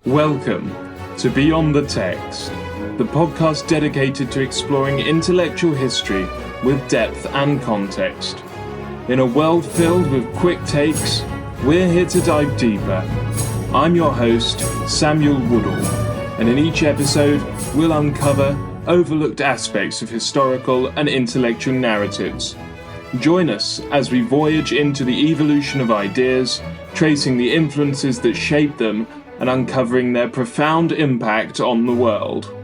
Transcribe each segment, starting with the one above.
Welcome to Beyond the Text, the podcast dedicated to exploring intellectual history with depth and context. In a world filled with quick takes, we're here to dive deeper. I'm your host, Samuel Woodall, and in each episode, we'll uncover overlooked aspects of historical and intellectual narratives. Join us as we voyage into the evolution of ideas, tracing the influences that shape them and uncovering their profound impact on the world.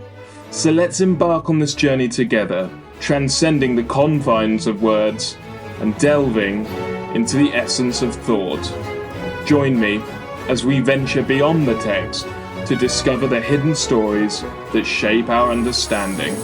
So let's embark on this journey together, transcending the confines of words and delving into the essence of thought. Join me as we venture beyond the text to discover the hidden stories that shape our understanding.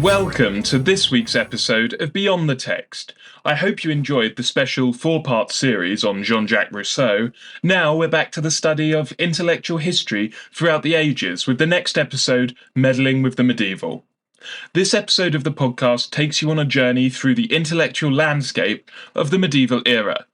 Welcome to this week's episode of Beyond the Text. I hope you enjoyed the special four-part series on Jean-Jacques Rousseau. Now we're back to the study of intellectual history throughout the ages with the next episode, Meddling with the Medieval. This episode of the podcast takes you on a journey through the intellectual landscape of the medieval era.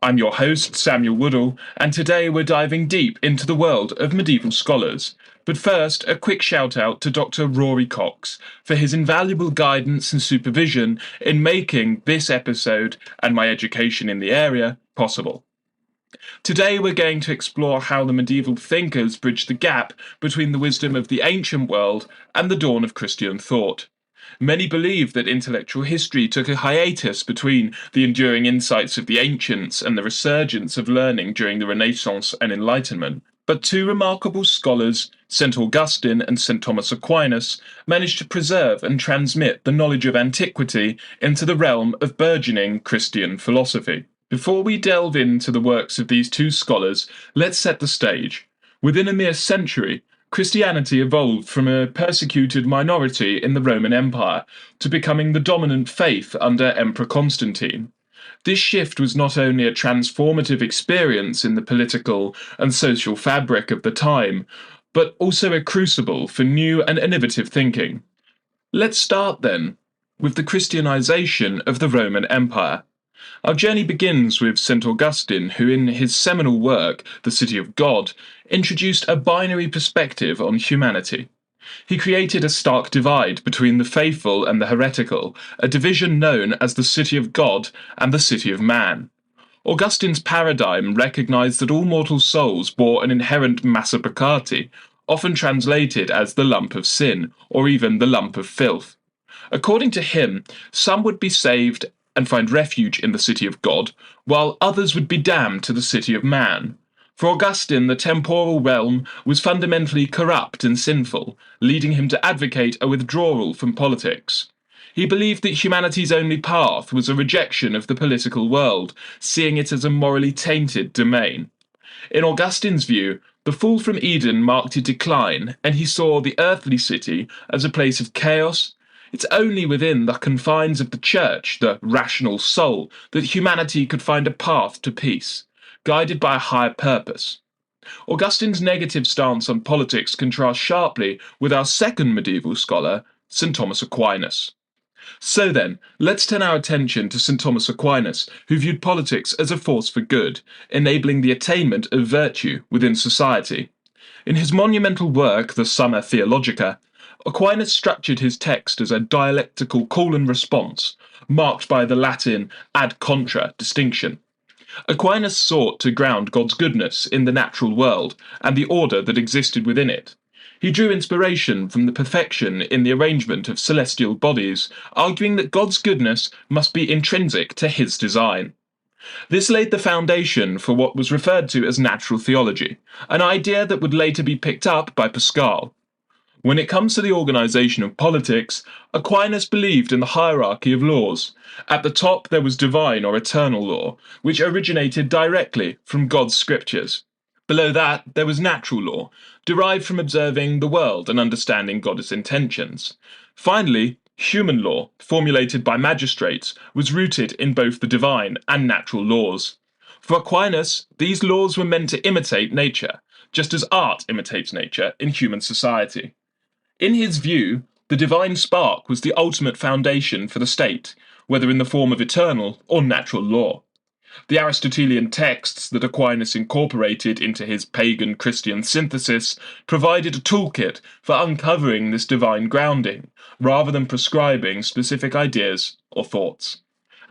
I'm your host, Samuel Woodall, and today we're diving deep into the world of medieval scholars. But first, a quick shout out to Dr. Rory Cox for his invaluable guidance and supervision in making this episode and my education in the area possible. Today we're going to explore how the medieval thinkers bridged the gap between the wisdom of the ancient world and the dawn of Christian thought. Many believe that intellectual history took a hiatus between the enduring insights of the ancients and the resurgence of learning during the Renaissance and Enlightenment. But two remarkable scholars, St. Augustine and St. Thomas Aquinas, managed to preserve and transmit the knowledge of antiquity into the realm of burgeoning Christian philosophy. Before we delve into the works of these two scholars, let's set the stage. Within a mere century, Christianity evolved from a persecuted minority in the Roman Empire to becoming the dominant faith under Emperor Constantine. This shift was not only a transformative experience in the political and social fabric of the time, but also a crucible for new and innovative thinking. Let's start, then, with the Christianization of the Roman Empire. Our journey begins with St. Augustine, who in his seminal work, The City of God, introduced a binary perspective on humanity. He created a stark divide between the faithful and the heretical, a division known as the City of God and the City of Man. Augustine's paradigm recognized that all mortal souls bore an inherent massa peccati, often translated as the lump of sin, or even the lump of filth. According to him, some would be saved and find refuge in the City of God, while others would be damned to the City of Man. For Augustine, the temporal realm was fundamentally corrupt and sinful, leading him to advocate a withdrawal from politics. He believed that humanity's only path was a rejection of the political world, seeing it as a morally tainted domain. In Augustine's view, the fall from Eden marked a decline, and he saw the earthly city as a place of chaos. It's only within the confines of the church, the rational soul, that humanity could find a path to peace, guided by a higher purpose. Augustine's negative stance on politics contrasts sharply with our second medieval scholar, St. Thomas Aquinas. So then, let's turn our attention to St. Thomas Aquinas, who viewed politics as a force for good, enabling the attainment of virtue within society. In his monumental work, the Summa Theologica, Aquinas structured his text as a dialectical call and response, marked by the Latin ad contra distinction. Aquinas sought to ground God's goodness in the natural world and the order that existed within it. He drew inspiration from the perfection in the arrangement of celestial bodies, arguing that God's goodness must be intrinsic to his design. This laid the foundation for what was referred to as natural theology, an idea that would later be picked up by Pascal. When it comes to the organization of politics, Aquinas believed in the hierarchy of laws. At the top there was divine or eternal law, which originated directly from God's scriptures. Below that there was natural law, derived from observing the world and understanding God's intentions. Finally, human law, formulated by magistrates, was rooted in both the divine and natural laws. For Aquinas, these laws were meant to imitate nature, just as art imitates nature in human society. In his view, the divine spark was the ultimate foundation for the state, whether in the form of eternal or natural law. The Aristotelian texts that Aquinas incorporated into his pagan Christian synthesis provided a toolkit for uncovering this divine grounding, rather than prescribing specific ideas or thoughts.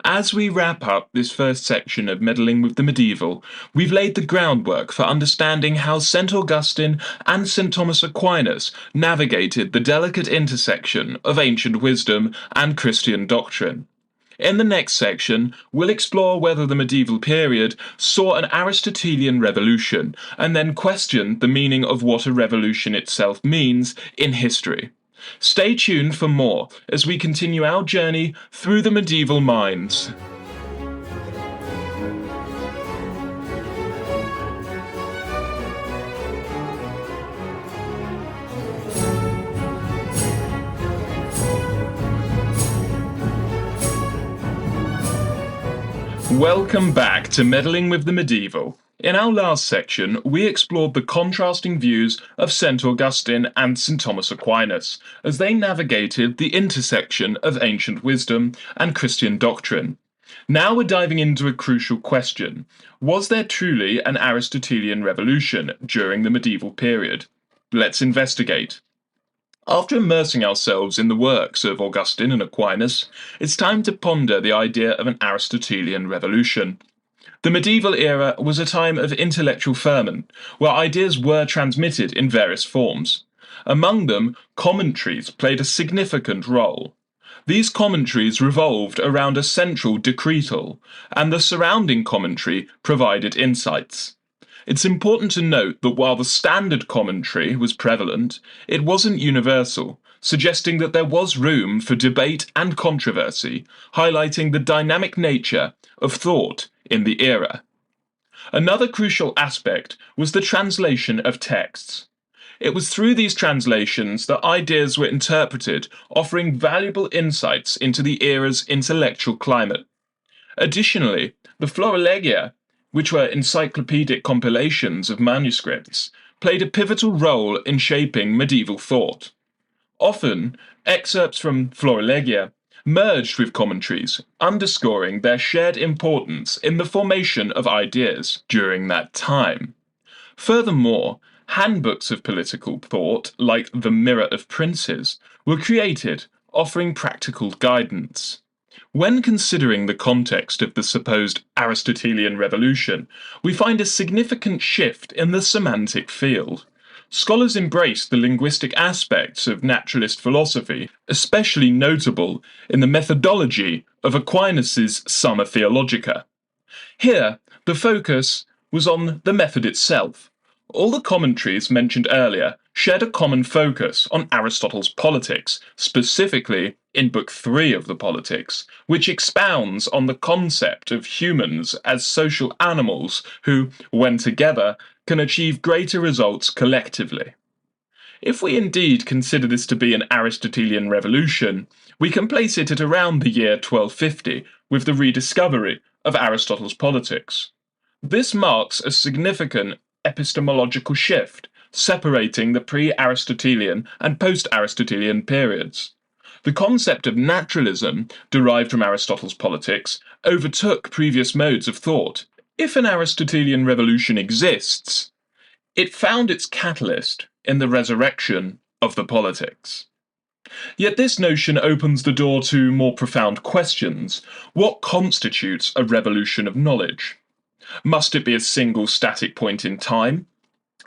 As we wrap up this first section of Meddling with the Medieval, we've laid the groundwork for understanding how St. Augustine and St. Thomas Aquinas navigated the delicate intersection of ancient wisdom and Christian doctrine. In the next section, we'll explore whether the medieval period saw an Aristotelian revolution, and then question the meaning of what a revolution itself means in history. Stay tuned for more as we continue our journey through the medieval minds. Welcome back to Meddling with the Medieval. In our last section, we explored the contrasting views of St. Augustine and St. Thomas Aquinas as they navigated the intersection of ancient wisdom and Christian doctrine. Now we're diving into a crucial question. Was there truly an Aristotelian revolution during the medieval period? Let's investigate. After immersing ourselves in the works of Augustine and Aquinas, it's time to ponder the idea of an Aristotelian revolution. The medieval era was a time of intellectual ferment, where ideas were transmitted in various forms. Among them, commentaries played a significant role. These commentaries revolved around a central decretal, and the surrounding commentary provided insights. It's important to note that while the standard commentary was prevalent, it wasn't universal, suggesting that there was room for debate and controversy, highlighting the dynamic nature of thought in the era. Another crucial aspect was the translation of texts. It was through these translations that ideas were interpreted, offering valuable insights into the era's intellectual climate. Additionally, the Florilegia, which were encyclopedic compilations of manuscripts, played a pivotal role in shaping medieval thought. Often, excerpts from Florilegia merged with commentaries, underscoring their shared importance in the formation of ideas during that time. Furthermore, handbooks of political thought, like the Mirror of Princes, were created, offering practical guidance. When considering the context of the supposed Aristotelian revolution, we find a significant shift in the semantic field. Scholars embraced the linguistic aspects of naturalist philosophy, especially notable in the methodology of Aquinas' Summa Theologica. Here, the focus was on the method itself. All the commentaries mentioned earlier shared a common focus on Aristotle's Politics, specifically in Book 3 of the Politics, which expounds on the concept of humans as social animals who, when together, can achieve greater results collectively. If we indeed consider this to be an Aristotelian revolution, we can place it at around the year 1250 with the rediscovery of Aristotle's Politics. This marks a significant epistemological shift, separating the pre-Aristotelian and post-Aristotelian periods. The concept of naturalism, derived from Aristotle's Politics, overtook previous modes of thought. If an Aristotelian revolution exists, it found its catalyst in the resurrection of the Politics. Yet this notion opens the door to more profound questions. What constitutes a revolution of knowledge? Must it be a single static point in time?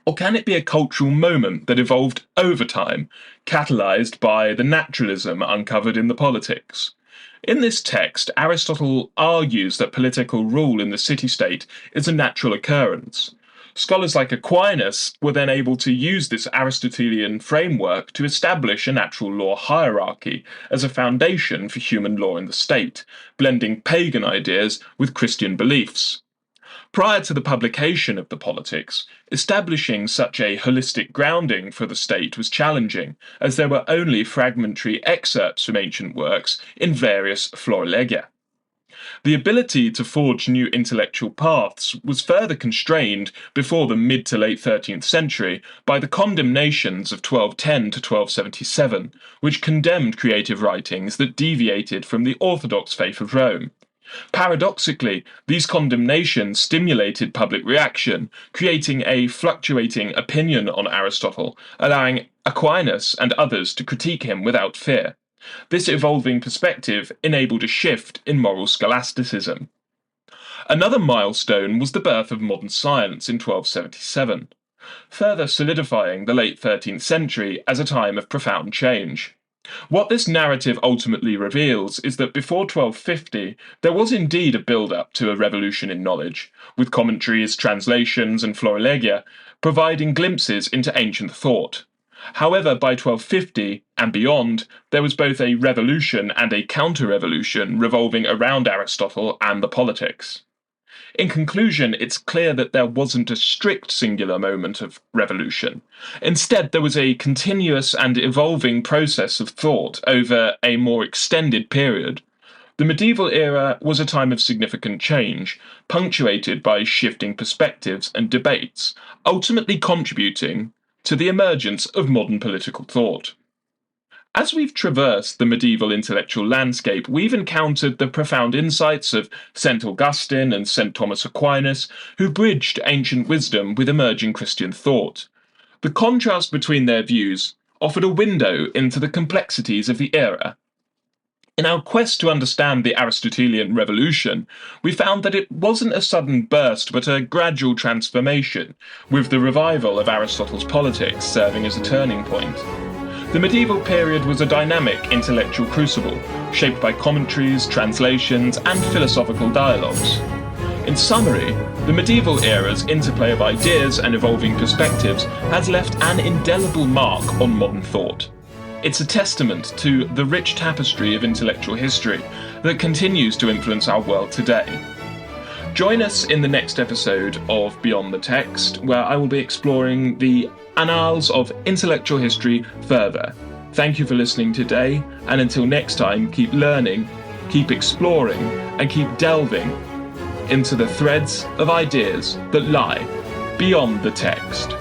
Or can it be a cultural moment that evolved over time, catalyzed by the naturalism uncovered in the Politics? In this text, Aristotle argues that political rule in the city-state is a natural occurrence. Scholars like Aquinas were then able to use this Aristotelian framework to establish a natural law hierarchy as a foundation for human law in the state, blending pagan ideas with Christian beliefs. Prior to the publication of the Politics, establishing such a holistic grounding for the state was challenging, as there were only fragmentary excerpts from ancient works in various Florilegia. The ability to forge new intellectual paths was further constrained before the mid to late 13th century by the condemnations of 1210 to 1277, which condemned creative writings that deviated from the orthodox faith of Rome. Paradoxically, these condemnations stimulated public reaction, creating a fluctuating opinion on Aristotle, allowing Aquinas and others to critique him without fear. This evolving perspective enabled a shift in moral scholasticism. Another milestone was the birth of modern science in 1277, further solidifying the late 13th century as a time of profound change. What this narrative ultimately reveals is that before 1250, there was indeed a build-up to a revolution in knowledge, with commentaries, translations, and florilegia providing glimpses into ancient thought. However, by 1250 and beyond, there was both a revolution and a counter-revolution revolving around Aristotle and the politics. In conclusion, it's clear that there wasn't a strict singular moment of revolution. Instead, there was a continuous and evolving process of thought over a more extended period. The medieval era was a time of significant change, punctuated by shifting perspectives and debates, ultimately contributing to the emergence of modern political thought. As we've traversed the medieval intellectual landscape, we've encountered the profound insights of St. Augustine and St. Thomas Aquinas, who bridged ancient wisdom with emerging Christian thought. The contrast between their views offered a window into the complexities of the era. In our quest to understand the Aristotelian revolution, we found that it wasn't a sudden burst but a gradual transformation, with the revival of Aristotle's politics serving as a turning point. The medieval period was a dynamic intellectual crucible, shaped by commentaries, translations, and philosophical dialogues. In summary, the medieval era's interplay of ideas and evolving perspectives has left an indelible mark on modern thought. It's a testament to the rich tapestry of intellectual history that continues to influence our world today. Join us in the next episode of Beyond the Text, where I will be exploring the annals of intellectual history further. Thank you for listening today, and until next time, keep learning, keep exploring, and keep delving into the threads of ideas that lie beyond the text.